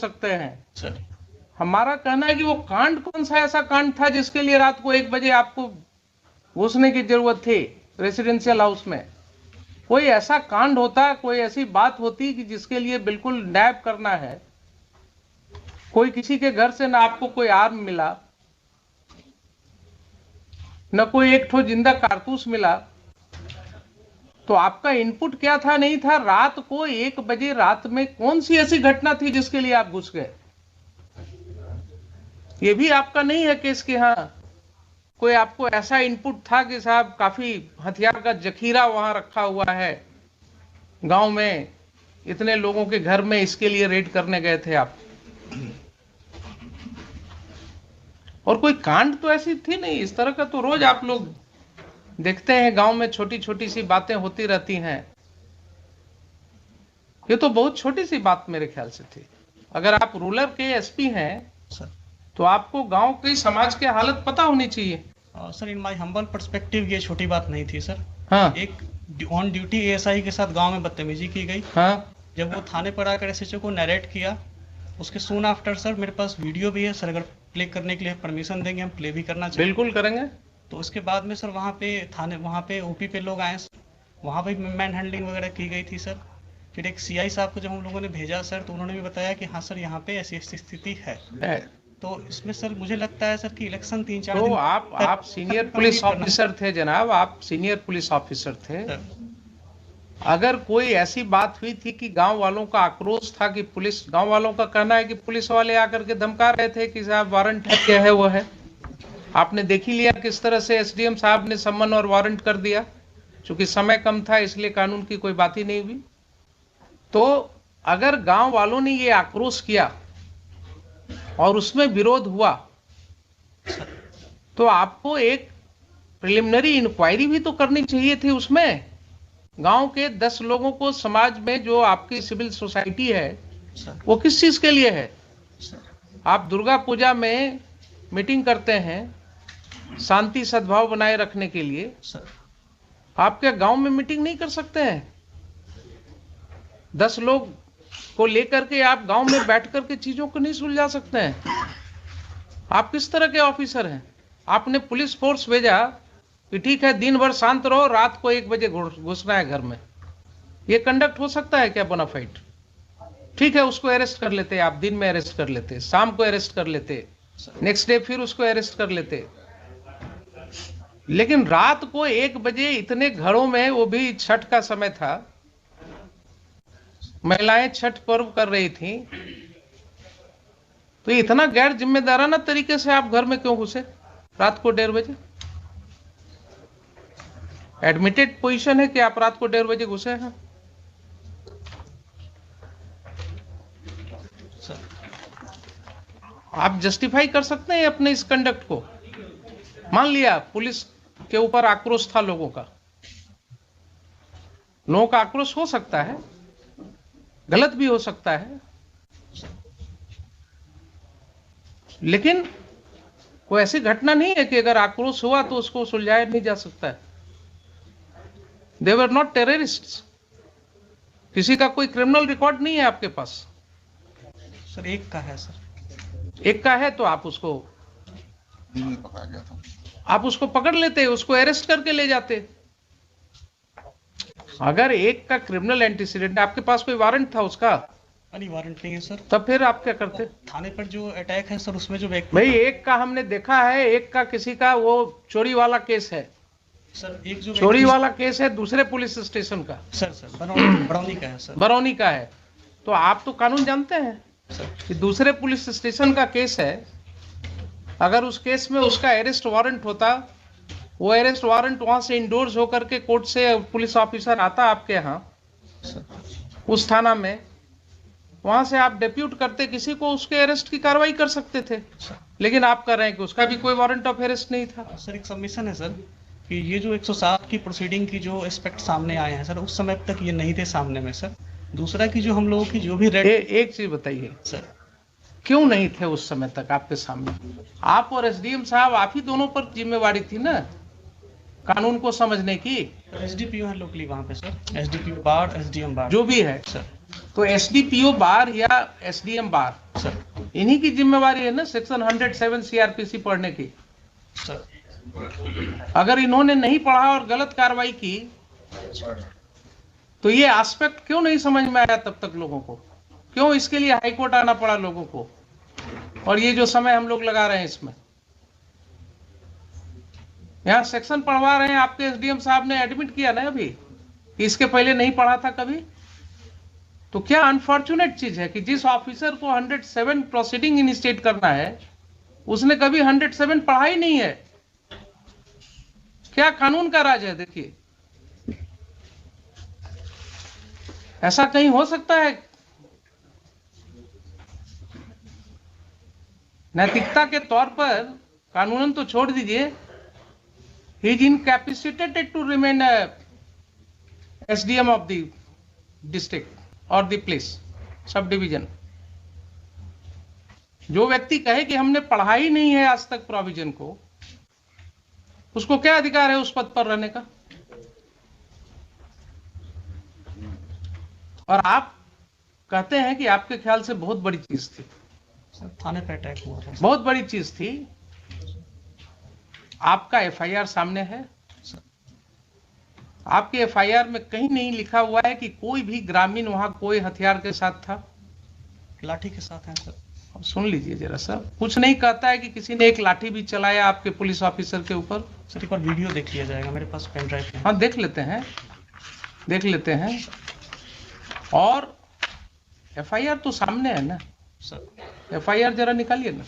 सकते हैं सर। हमारा कहना है कि वो कांड कौन सा ऐसा कांड था जिसके लिए रात को 1 बजे आपको घुसने की जरूरत थी रेसिडेंशियल हाउस में? कोई ऐसा कांड होता, कोई ऐसी बात होती कि जिसके लिए बिल्कुल नैब करना है, कोई किसी के घर से ना आपको कोई आर्म मिला, न कोई एक ठो जिंदा कारतूस मिला, तो आपका इनपुट क्या था? नहीं था। रात को 1 बजे रात में कौन सी ऐसी घटना थी जिसके लिए आप घुस गए? ये भी आपका नहीं है केस कि हाँ कोई आपको ऐसा इनपुट था कि साहब काफी हथियार का जखीरा वहां रखा हुआ है गांव में, इतने लोगों के घर में, इसके लिए रेड करने गए थे आप। और कोई कांड तो ऐसी थी नहीं। इस तरह का तो रोज आप लोग देखते हैं गांव में, छोटी छोटी सी बातें होती रहती हैं। ये तो बहुत छोटी सी बात मेरे ख्याल से थी। अगर आप रूरल के एसपी हैं सर, तो आपको गांव की समाज की हालत पता होनी चाहिए। Sir in my humble perspective ये छोटी बात नहीं थी सर। हाँ एक ऑन ड्यूटी एएसआई के साथ गांव में बदतमीजी की गई। हाँ जब वो थाने पर आकर एसएचओ को नरेट किया, उसके सून आफ्टर सर मेरे पास वीडियो भी है सर, अगर प्ले करने के लिए परमिशन देंगे हम प्ले भी करना चाहिए। बिल्कुल करेंगे। तो उसके बाद में सर वहाँ पे थाने, वहाँ पे ओपी पे लोग आए, वहाँ पे मैन हैंडलिंग वगैरह की गई थी सर। फिर एक सीआई साहब को जब हम लोगों ने भेजा सर, तो उन्होंने भी बताया कि हाँ सर यहाँ पे ऐसी ऐसी स्थिति है। तो इसमें सर मुझे लगता है सर कि इलेक्शन 3-4 तो दिन आप सीनियर पुलिस ऑफिसर थे जनाब, आप सीनियर पुलिस ऑफिसर थे। अगर कोई ऐसी बात हुई थी कि गांव वालों का आक्रोश था कि पुलिस, गांव वालों का कहना है कि पुलिस वाले आकर के धमका रहे थे कि साहब वारंट है, क्या है वो है। आपने देख ही लिया किस तरह से एसडीएम साहब ने सम्मन और वारंट कर दिया। चूंकि समय कम था इसलिए कानून की कोई बात ही नहीं हुई। तो अगर गांव वालों ने ये आक्रोश किया और उसमें विरोध हुआ तो आपको एक प्रिलिमिनरी इंक्वायरी भी तो करनी चाहिए थी। उसमें गांव के 10 लोगों को, समाज में जो आपकी सिविल सोसाइटी है वो किस चीज के लिए है? आप दुर्गा पूजा में मीटिंग करते हैं शांति सद्भाव बनाए रखने के लिए, आप क्या गांव में मीटिंग नहीं कर सकते हैं? 10 लोग को लेकर के आप गांव में बैठ करके चीजों को नहीं सुलझा सकते हैं? आप किस तरह के ऑफिसर हैं? आपने पुलिस फोर्स भेजा कि ठीक है दिन भर शांत रहो, रात को 1 बजे घुसना है घर में। ये कंडक्ट हो सकता है क्या बोनाफाइड? ठीक है उसको अरेस्ट कर लेते, आप दिन में अरेस्ट कर लेते, शाम को अरेस्ट कर लेते, नेक्स्ट डे फिर उसको अरेस्ट कर लेते। लेकिन रात को 1 बजे इतने घरों में, वो भी छठ का समय था, महिलाएं छठ पर्व कर रही थी, तो इतना गैर जिम्मेदाराना तरीके से आप घर में क्यों घुसे रात को 1:30 बजे? एडमिटेड पोजीशन है कि आप रात को 1:30 बजे घुसे हैं। आप जस्टिफाई कर सकते हैं अपने इस कंडक्ट को? मान लिया पुलिस के ऊपर आक्रोश था लोगों का, लोगों का आक्रोश हो सकता है, गलत भी हो सकता है, लेकिन कोई ऐसी घटना नहीं है कि अगर आक्रोश हुआ तो उसको सुलझाया नहीं जा सकता है। दे वर नॉट टेररिस्ट्स। किसी का कोई क्रिमिनल रिकॉर्ड नहीं है आपके पास। सर एक का है सर, एक का है तो आप उसको पकड़ा गया था, आप उसको पकड़ लेते, उसको अरेस्ट करके ले जाते। अगर एक का क्रिमिनल एंटीसीडेंट, आपके पास कोई वारंट था उसका? नहीं वारंट नहीं है सर। तब फिर आप क्या करते? थाने पर जो अटैक है सर, उसमें जो व्यक्ति, भाई एक का हमने देखा है, एक का किसी का वो चोरी वाला केस है सर, एक जो चोरी वाला केस है दूसरे पुलिस स्टेशन का। सर बरौनी का है सर। बरौनी का है। तो आप तो कानून जानते हैं कि दूसरे पुलिस स्टेशन का केस है, अगर उस केस में उसका अरेस्ट वारंट होता, वो अरेस्ट वारंट वहां से इंडोर्स होकर के कोर्ट से पुलिस ऑफिसर आता आपके यहाँ उस थाना में, वहां से आप डिप्यूट करते किसी को, उसके अरेस्ट की कार्रवाई कर सकते थे। लेकिन आप कर रहे हैं कि उसका भी कोई वारंट ऑफ अरेस्ट नहीं था। सर एक सबमिशन है सर कि ये जो 107 की प्रोसीडिंग की जो एस्पेक्ट सामने आए हैं सर, उस समय तक ये नहीं थे सामने में सर। दूसरा कि जो हम लोगों की जो भी एक चीज बताइए सर, क्यों नहीं थे उस समय तक आपके सामने? आप और एसडीएम साहब, आप ही दोनों पर जिम्मेवारी थी ना कानून को समझने की। एसडीपीओ है लोकली वहाँ पे सर, एसडीपीओ बाढ़, एसडीएम बाढ़, जो भी है सर। तो एसडीपीओ बार या एसडीएम बार सर इन्हीं की जिम्मेवारी है ना सेक्शन 107 सीआरपीसी पढ़ने की। सर अगर इन्होंने नहीं पढ़ा और गलत कार्रवाई की तो ये एस्पेक्ट क्यों नहीं समझ में आया तब तक लोगों को? क्यों इसके लिए हाईकोर्ट आना पड़ा लोगों को? और ये जो समय हम लोग लगा रहे हैं इसमें, यहां सेक्शन पढ़वा रहे हैं। आपके एसडीएम साहब ने एडमिट किया ना अभी कि इसके पहले नहीं पढ़ा था कभी। तो क्या अनफॉर्चुनेट चीज है कि जिस ऑफिसर को 107 प्रोसीडिंग इनिशिएट करना है उसने कभी 107 पढ़ा ही नहीं है। क्या कानून का राज है? देखिए, ऐसा कहीं हो सकता है? नैतिकता के तौर पर कानूनन तो छोड़ दीजिए, he is incapacitated to remain SDM of the district और द प्लेस सब डिवीजन। जो व्यक्ति कहे कि हमने पढ़ा ही नहीं है आज तक प्रोविजन को, उसको क्या अधिकार है उस पद पर रहने का? और आप कहते हैं कि आपके ख्याल से बहुत बड़ी चीज थी। सर थाने पे अटैक हुआ था। बहुत बड़ी चीज थी। आपका एफआईआर सामने है। आपके एफआईआर में कहीं नहीं लिखा हुआ है कि कोई भी ग्रामीण वहां कोई हथियार के साथ था। लाठी के साथ हैं सर। अब सुन लीजिए जरा सा, कुछ नहीं कहता है कि किसी ने एक लाठी भी चलाया आपके पुलिस ऑफिसर के ऊपर। सर एक बार वीडियो देख लिया जाएगा, मेरे पास पेन ड्राइव है। हाँ देख लेते हैं, देख लेते हैं। और एफआईआर तो सामने है ना सर। एफआईआर जरा निकालिए ना।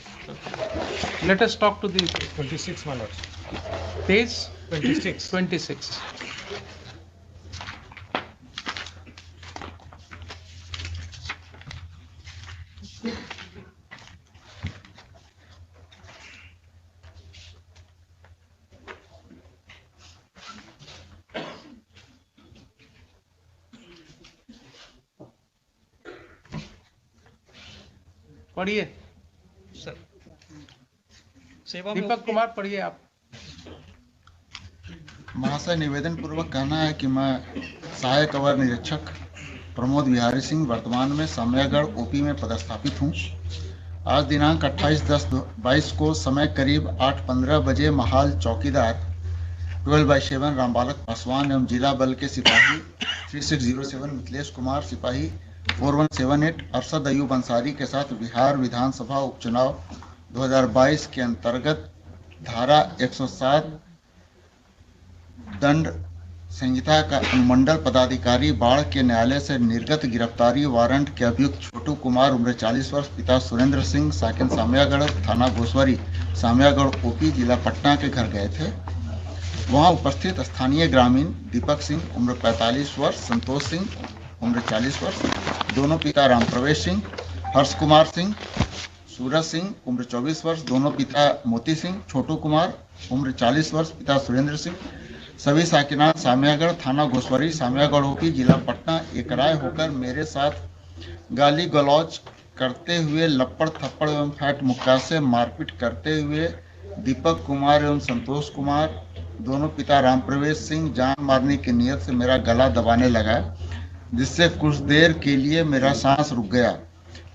Let us talk to the 26 my lord. Page 26. 26। पढ़िए सर सेवा में दीपक कुमार, पढ़िए आप। महाशय, निवेदन पूर्वक कहना है कि मैं सहायक अवर निरीक्षक प्रमोद बिहारी सिंह वर्तमान में सामयागढ़ ओपी में पदस्थापित हूँ। आज दिनांक 28/10/22 को समय करीब 8:15 बजे महाल चौकीदार 12/7 रामबालक पासवान एवं जिला बल के सिपाही 3607 मिथिलेश कुमार, सिपाही 4178 अरशद अयूब अंसारी के साथ बिहार विधानसभा उपचुनाव 2022 के अंतर्गत धारा 107 दंड संहिता का अनुमंडल पदाधिकारी बाढ़ के न्यायालय से निर्गत गिरफ्तारी वारंट के अभियुक्त छोटू कुमार उम्र 40 वर्ष, पिता सुरेंद्र सिंह, साकिन सामयागढ़, थाना घोसवरी, सामयागढ़ ओपी, जिला पटना के घर गए थे। वहां उपस्थित स्थानीय ग्रामीण दीपक सिंह उम्र 45 वर्ष, संतोष सिंह उम्र 40 वर्ष, दोनों पिता राम प्रवेश सिंह, हर्ष कुमार सिंह, सूरज सिंह उम्र 24 वर्ष, दोनों पिता मोती सिंह, छोटू कुमार उम्र 40 वर्ष, पिता सुरेंद्र सिंह, सभी साकिनान सामयागढ़, थाना घोसवरी, सामयागढ़ ओपी, जिला पटना एकराय होकर मेरे साथ गाली गलौज करते हुए, लपड़ थप्पड़ एवं फैट मुक्का से मारपीट करते हुए दीपक कुमार एवं संतोष कुमार, दोनों पिता राम प्रवेश सिंह, जान मारने की नीयत से मेरा गला दबाने लगा, जिससे कुछ देर के लिए मेरा सांस रुक गया।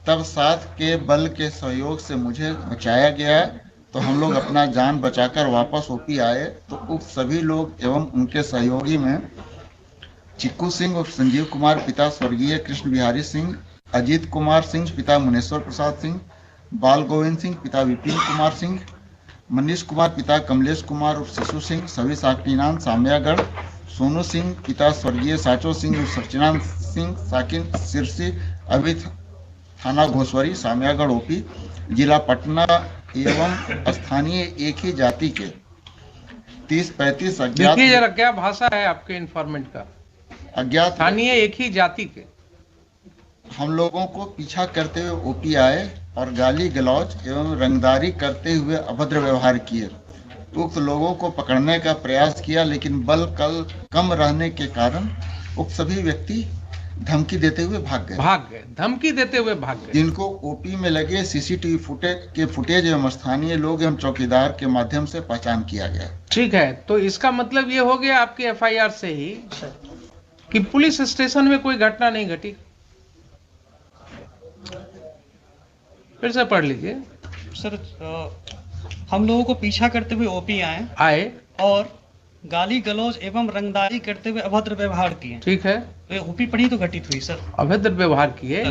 तब साथ के बल के सहयोग से मुझे बचाया गया, तो हम लोग अपना जान बचाकर वापस ओपी आए तो उक्त सभी लोग एवं उनके सहयोगी में चिक्कू सिंह और संजीव कुमार पिता स्वर्गीय कृष्ण बिहारी सिंह, अजीत कुमार सिंह पिता मुनेश्वर प्रसाद सिंह, बाल गोविंद सिंह पिता विपिन कुमार सिंह, मनीष कुमार पिता कमलेश कुमार और शिशु सिंह, सभी साकिनान सामयागढ़, सोनू सिंह पिता स्वर्गीय साचो सिंह और सचिनान सिंह, साकिन सिरसी, अभी थाना घोसवरी, सामयागढ़ ओपी, जिला पटना एवं स्थानीय एक ही जाति के 30-35 अज्ञात। देखिए जरा क्या भाषा है आपके इन्फॉर्मेंट का। अज्ञात स्थानीय एक ही जाति के हम लोगों को पीछा करते हुए ओपी आए और गाली गलौज एवं रंगदारी करते हुए अभद्र व्यवहार किए। उक्त लोगों को पकड़ने का प्रयास किया, लेकिन बल कम रहने के कारण उक्त सभी व्यक्ति धमकी देते हुए भाग गए। धमकी देते हुए भाग गए। जिनको ओपी में लगे सीसीटीवी फुटेज एवं स्थानीय लोग एवं चौकीदार के माध्यम से पहचान किया गया। ठीक है, तो इसका मतलब ये हो गया आपके एफआईआर से ही कि पुलिस स्टेशन में कोई घटना नहीं घटी। फिर से पढ़ लीजिए। सर हम लोगों को पीछा करते हुए ओपी आए और गाली गलौज एवं रंगदारी करते हुए अभद्र व्यवहार किए। ठीक है, तो ये ओपी पढ़ी तो घटित हुई सर। अभद्र व्यवहार किए,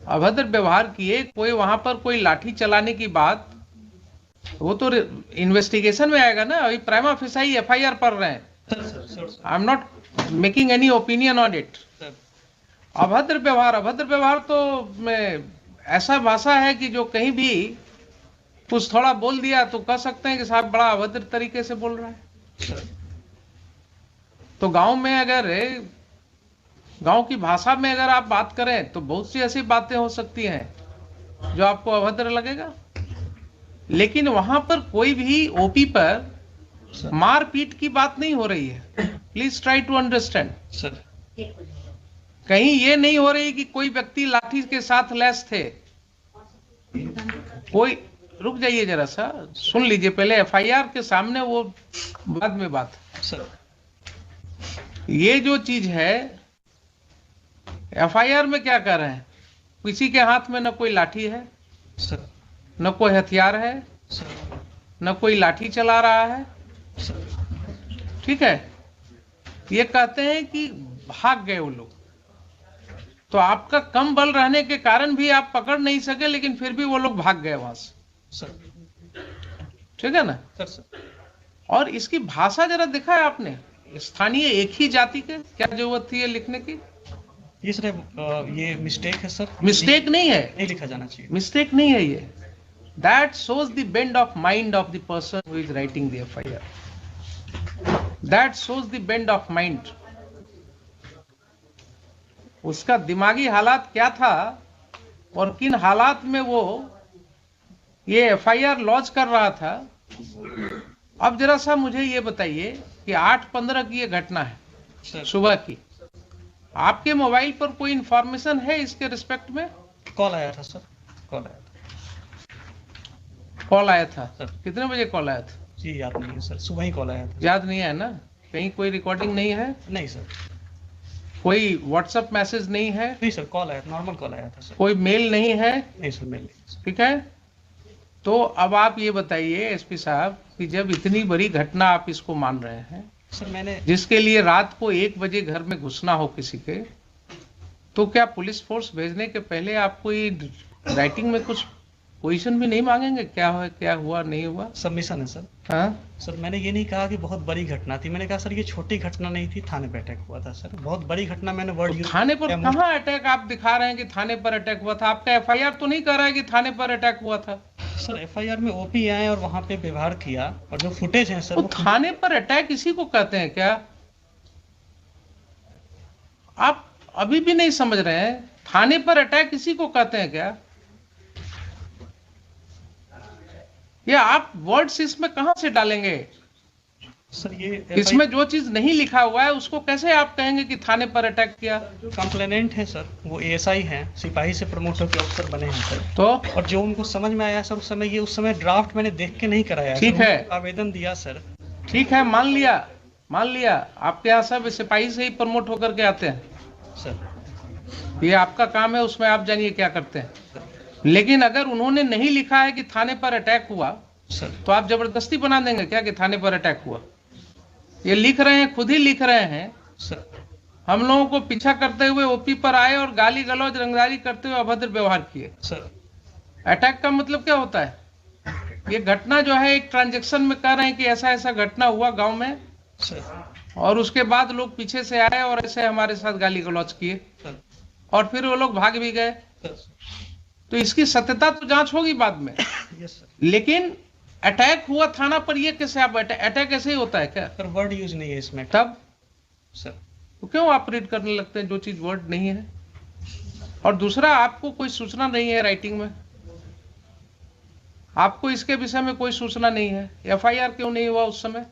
अभद्र व्यवहार किए, कोई वहां पर कोई लाठी चलाने की बात, वो तो इन्वेस्टिगेशन में आएगा ना। अभी प्राइमा फेसाई एफआईआर पढ़ रहे हैं। I am not making any opinion on it. अभद्र व्यवहार तो ऐसा भाषा है कि जो कहीं भी कुछ थोड़ा बोल दिया तो कह सकते हैं कि साहब बड़ा अभद्र तरीके से बोल रहा है। तो गांव में अगर गांव की भाषा में अगर आप बात करें तो बहुत सी ऐसी बातें हो सकती हैं जो आपको अभद्र लगेगा, लेकिन वहां पर कोई भी ओपी पर मारपीट की बात नहीं हो रही है। Please try to understand sir. कहीं ये नहीं हो रही कि कोई व्यक्ति लाठी के साथ लैस थे। कोई रुक जाइए जरा सा, सुन लीजिए पहले एफआईआर के सामने, वो बाद में बात सर। ये जो चीज है एफआईआर में क्या कर रहे हैं, किसी के हाथ में न कोई लाठी है सर, न कोई हथियार है सर, न कोई लाठी चला रहा है। सर। ठीक है, ये कहते हैं कि भाग गए वो लोग, तो आपका कम बल रहने के कारण भी आप पकड़ नहीं सके, लेकिन फिर भी वो लोग भाग गए वहां से। सर। ठीक है ना सर। और इसकी भाषा जरा देखा है आपने, स्थानीय एक ही जाति के, क्या जरूरत थी ये लिखने की? ये सर ये मिस्टेक है सर। मिस्टेक नहीं है, नहीं लिखा जाना चाहिए। मिस्टेक नहीं है ये। That shows the bend of mind of the person who is writing the FIR. That shows the bend of mind. उसका दिमागी हालात क्या था और किन हालात में वो ये FIR लॉन्च कर रहा था। अब जरा सा मुझे ये बताइए कि 8/15 की ये घटना है सर। सुबह की, आपके मोबाइल पर कोई इंफॉर्मेशन है इसके रिस्पेक्ट में? कॉल आया था सर, कॉल आया था। कॉल आया था सर। कितने बजे कॉल आया था? जी याद नहीं है सर, सुबह ही कॉल आया था। याद नहीं है ना? कहीं कोई रिकॉर्डिंग नहीं है? नहीं सर। कोई व्हाट्सएप मैसेज नहीं है? नहीं सर, कॉल आया, नॉर्मल कॉल आया था सर। कोई मेल नहीं है? नहीं सर, मेल नहीं। ठीक है, तो अब आप ये बताइए एसपी साहब कि जब इतनी बड़ी घटना आप इसको मान रहे हैं सर, मैंने जिसके लिए रात को 1 बजे घर में घुसना हो किसी के, तो क्या पुलिस फोर्स भेजने के पहले आपको ये राइटिंग में कुछ पोजीशन भी नहीं मांगेंगे, क्या है, क्या हुआ, नहीं हुआ? सबमिशन है सर। हाँ सर, मैंने ये नहीं कहा कि बहुत बड़ी घटना थी, मैंने कहा सर ये छोटी घटना नहीं थी, थाने पे अटैक हुआ था सर। बहुत बड़ी घटना मैंने वर्ड तो यूज थाने पर कहाँ अटैक आप दिखा रहे हैं कि थाने पर अटैक हुआ था? आपका एफआईआर तो नहीं कह रहा है कि थाने पर अटैक हुआ था। सर एफआईआर में ओपी आए और वहां पे व्यवहार किया, और जो फुटेज है सर वो थाने पर अटैक इसी को कहते हैं क्या? आप अभी भी नहीं समझ रहे हैं, थाने पर अटैक इसी को कहते हैं क्या? या आप वर्ड्स इसमें कहां से डालेंगे? सर ये इसमें जो चीज नहीं लिखा हुआ है उसको कैसे आप कहेंगे कि थाने पर अटैक किया? जो कंप्लेनेंट है सर वो एएसआई हैं, सिपाही से प्रमोट होकर अफसर बने हैं सर। तो और जो उनको समझ में आया सर उस समय ड्राफ्ट मैंने देख के नहीं कराया। ठीक है, आवेदन दिया सर। ठीक है, मान लिया आपके यहाँ सब सिपाही से ही प्रमोट होकर के आते हैं सर। ये आपका काम है, उसमें आप जानिए क्या करते हैं। लेकिन अगर उन्होंने नहीं लिखा है कि थाने पर अटैक हुआ सर, तो आप जबरदस्ती बना देंगे क्या कि थाने पर अटैक हुआ? ये लिख रहे हैं, खुद ही लिख रहे हैं, सर हम लोगों को पीछा करते हुए ओपी पर आए और गाली गलौज रंगदारी करते हुए अभद्र व्यवहार किए। सर। अटैक का मतलब क्या होता है? ये घटना जो है एक ट्रांजैक्शन में कह रहे हैं कि ऐसा ऐसा घटना हुआ गांव में सर, और उसके बाद लोग पीछे से आए और ऐसे हमारे साथ गाली गलौज किए सर, और फिर वो लोग भाग भी गए। सर। तो इसकी सत्यता तो जांच होगी बाद में। Yes sir. लेकिन अटैक हुआ थाना पर, ये कैसे आप अटैक ऐसे ही होता है क्या? सर वर्ड यूज नहीं है इसमें तब सर। तो क्यों आप रीड करने लगते हैं जो चीज वर्ड नहीं है? और दूसरा, आपको कोई सूचना नहीं है राइटिंग में, आपको इसके विषय में कोई सूचना नहीं है, एफआईआर क्यों नहीं हुआ उस समय?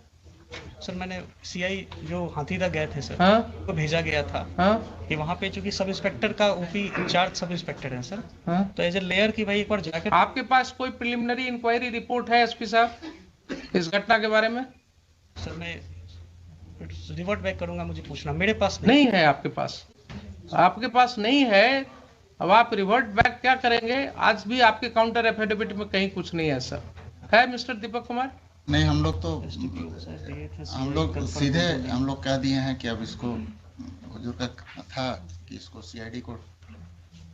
सर मैंने सीआई जो हाथीदा गए थे सर, हाँ को भेजा गया था हाँ कि वहाँ पे चूंकि सब इंस्पेक्टर का ओपी इंचार्ज सब इंस्पेक्टर है सर, हाँ। तो एज ए लेयर की भाई एक बार जाकर। आपके पास कोई प्रिलिमिनरी इंक्वायरी रिपोर्ट है एसपी साहब इस घटना के बारे में? सर मैं रिवर्ट बैक करूंगा, मुझे पूछना, मेरे पास नहीं है। आपके पास नहीं है अब आप रिवर्ट बैक क्या करेंगे? आज भी आपके काउंटर एफिडेविट में कहीं कुछ नहीं है सर, है मिस्टर दीपक कुमार? नहीं, हम लोग SDPO सीधे हम लोग कह दिए हैं कि अब इसको हुजूर का था कि इसको सीआईडी को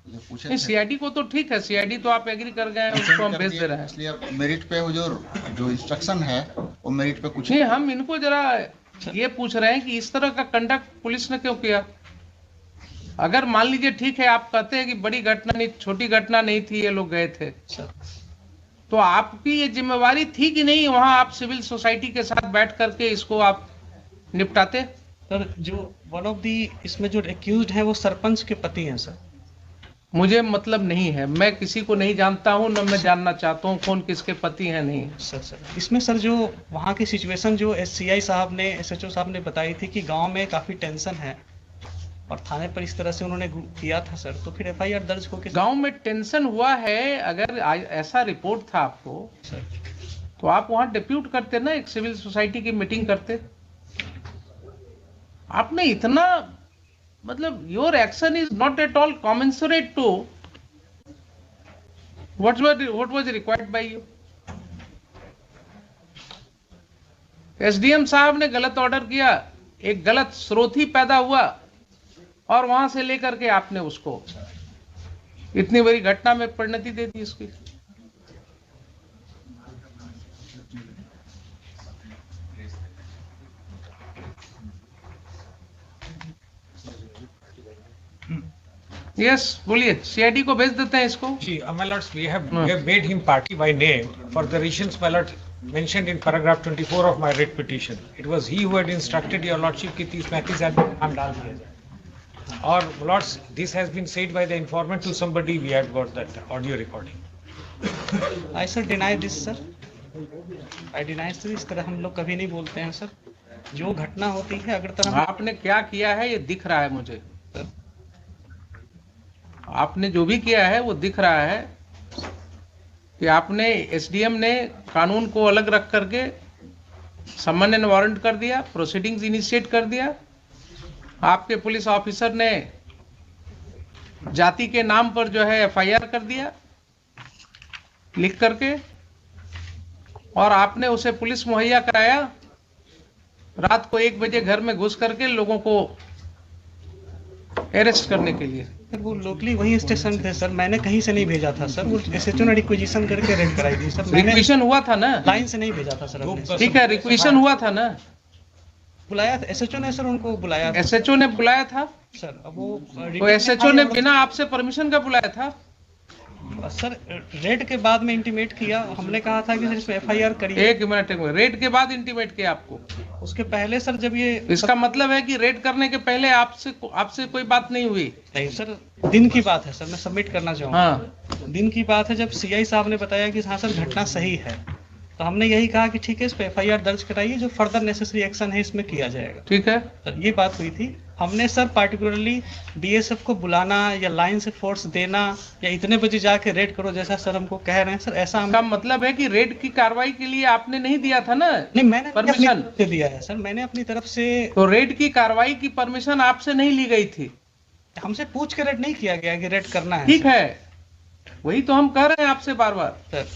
जो पूछे नहीं, थे, सीआईडी को तो ठीक है, सीआईडी तो आप एग्री कर गए हैं, उसको हम भेज दे रहे हैं। इसलिए अब मेरिट पे हुजूर जो इंस्ट्रक्शन है वो मेरिट पे कुछ नहीं, हम इनको जरा ये पूछ रहे हैं कि इस तरह का कंडक्ट पुलिस ने क्यों किया? अगर मान लीजिए ठीक है, आप कहते हैं कि बड़ी घटना नहीं, छोटी घटना नहीं थी, ये लोग गए थे, तो आपकी ये जिम्मेवारी थी कि नहीं वहां आप सिविल सोसाइटी के साथ बैठ करके इसको आप निपटाते? सर जो वन ऑफ दी इसमें जो एक्यूज्ड है वो सरपंच के पति हैं सर। मुझे मतलब नहीं है, मैं किसी को नहीं जानता हूं, न मैं जानना चाहता हूं कौन किसके पति हैं। नहीं सर इसमें सर जो वहाँ की सिचुएशन जो SCI साहब ने SHO साहब ने बताई थी कि गांव में काफी टेंशन है और थाने पर इस तरह से उन्होंने किया था सर, तो फिर FIR दर्ज होकर गांव में टेंशन हुआ है, अगर ऐसा रिपोर्ट था आपको सर तो आप वहां डिप्यूट करते ना, एक सिविल सोसाइटी की मीटिंग करते। आपने इतना मतलब your action is not at all commensurate to what was required by you. SDM साहब ने गलत ऑर्डर किया, एक गलत स्रोत ही पैदा हुआ और वहां से लेकर के आपने उसको इतनी बड़ी घटना में परिणति दे दी इसकी। यस बोलिए, सीआईडी को भेज देते हैं इसको। See, my lords, we have made him party by name for the reasons my lord mentioned in paragraph 24 of my writ petition. It was he who had instructed your lordship कि 30-35 आदमी नाम डाल दिया जाए। और lords, this has been said by the informant to somebody. We had got that audio recording. I sir deny this sir. I deny sir, इस तरह हम लोग कभी नहीं बोलते हैं सर। जो घटना होती है अगर तरह आपने क्या किया है ये दिख रहा है मुझे, आपने जो भी किया है वो दिख रहा है कि आपने SDM ने कानून को अलग रख करके समन एंड वारंट कर दिया, प्रोसीडिंग्स इनिशिएट कर दिया। आपके पुलिस ऑफिसर ने जाति के नाम पर जो है FIR कर दिया लिख करके, और आपने उसे पुलिस मुहैया कराया रात को 1 बजे घर में घुस करके लोगों को अरेस्ट करने के लिए। सर वो लोकली वही स्टेशन थे सर, मैंने कहीं से नहीं भेजा था सर, वो SHO ने रिक्वेजिशन करके रेड कराई थी सर। मैंने रिक्वेशन हुआ था ना, लाइन से नहीं भेजा था सर हमने। ठीक है, रिक्वेशन हुआ था ना, बुलाया था SHO ने सर, उनको बुलाया था SHO ने बुलाया था सर। अब वो तो SHO ने बिना आपसे परमिशन का बुलाया था सर, रेड के बाद में इंटीमेट किया, हमने कहा था कि सर इसमें FIR करिए। एक मिनट रेड के बाद इंटीमेट किया आपको? उसके पहले सर जब ये इसका मतलब है कि रेड करने के पहले आपसे कोई बात नहीं हुई? नहीं सर, दिन की बात है सर, मैं सबमिट करना चाहूँगा। हाँ, दिन की बात है जब CI साहब ने बताया कि हाँ सर घटना सही है, तो हमने यही कहा कि ठीक है इस पे FIR दर्ज कराइए, जो फर्दर नेसेसरी एक्शन है इसमें किया जाएगा। ठीक है सर ये बात हुई थी। हमने सर पार्टिकुलरली BSF को बुलाना या लाइन से फोर्स देना या इतने बजे जाके रेड करो जैसा सर हमको कह रहे हैं सर, ऐसा हम का मतलब है कि रेड की कार्रवाई के लिए आपने नहीं दिया था ना नहीं, मैंने परमिशन? अपनी तरफ से दिया है सर, मैंने अपनी तरफ से। तो रेड की कार्रवाई की परमिशन आपसे नहीं ली गई थी? हमसे पूछ के रेड नहीं किया गया कि रेड करना है। ठीक है, वही तो हम कह रहे हैं आपसे बार बार। सर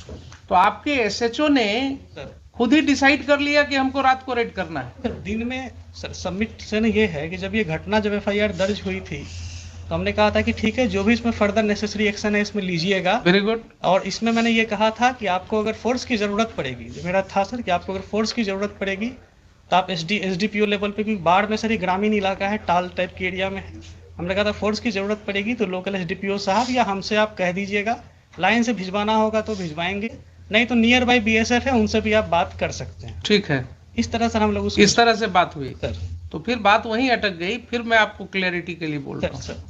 तो आपके SHO ने सर खुद ही डिसाइड कर लिया कि हमको रात को रेड करना है? सर दिन में सर सबमिशन ये है कि जब ये घटना जब FIR दर्ज हुई थी तो हमने कहा था कि ठीक है जो भी इसमें फर्दर नेसेसरी एक्शन है इसमें लीजिएगा। Very good. और इसमें मैंने ये कहा था कि आपको अगर फोर्स की ज़रूरत पड़ेगी, जो मेरा था सर कि आपको अगर फोर्स की ज़रूरत पड़ेगी तो आप SDPO लेवल पे, क्योंकि बाढ़ में सर ये ग्रामीण इलाका है, टाल टाइप के एरिया में है, हमने कहा था फोर्स की ज़रूरत पड़ेगी तो लोकल SDPO साहब या हमसे आप कह दीजिएगा, लाइन से भिजवाना होगा तो भिजवाएंगे, नहीं तो नियर बाई BSF है उनसे भी आप बात कर सकते हैं। ठीक है, इस तरह सर हम लोग इस तरह से बात हुई सर। तो फिर बात वहीं अटक गई। फिर मैं आपको क्लैरिटी के लिए बोल रहा सर हूँ,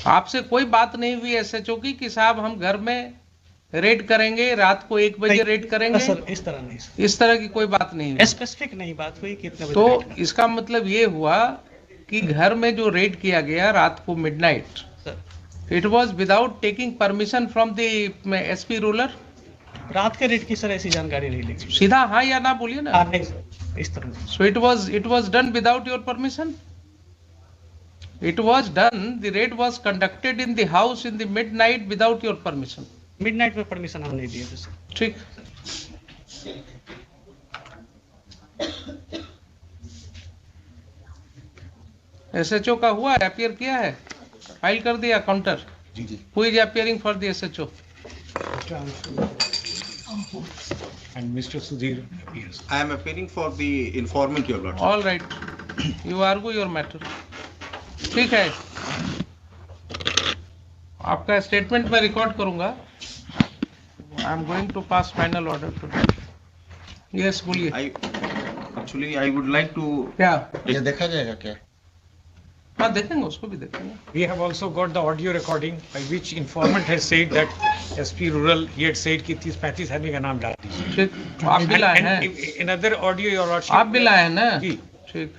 आपसे कोई बात नहीं हुई SHO की कि साहब हम घर में रेड करेंगे, रात को 1 बजे रेड करेंगे? सर इस तरह नहीं सर, इस तरह की कोई बात नहीं हुई। स्पेसिफिक नहीं बात हुई कितने बजे तो रेड करना। इसका मतलब ये हुआ कि घर में जो रेड किया गया रात को midnight, sir it was without taking permission from the SP ruler? रात के रेट की सर ऐसी जानकारी नहीं ली। सीधा हाँ या ना बोलिए ना। नहीं सर, इस तरह नहीं। So it was done without your permission? It was done. The raid was conducted in the house in the midnight without your permission. Midnight पे परमिशन हम नहीं दिए थे सर। ठीक। एसएचओ का हुआ है, अपीयर किया है, फाइल कर दिया काउंटर। जी जी। Who is appearing for the SHO? And Mr. Sudhir appears. I am appearing for the informant, your lordship. All right, you argue your matter. ठीक है, आपका स्टेटमेंट में रिकॉर्ड करूंगा। I am going to pass final order too. Yes, बोलिए। I would like to. क्या? ये देखा जाएगा क्या? हाँ, देखेंगे, उसको भी देखेंगे। We have also got the audio recording by which informant has said that SP Rural, he had said कि 30-35 आदमी का नाम डाल दीजिए। ठीक, आप भी लाए हैं? Another audio, your lordship. आप भी लाए हैं ना? जी। ठीक।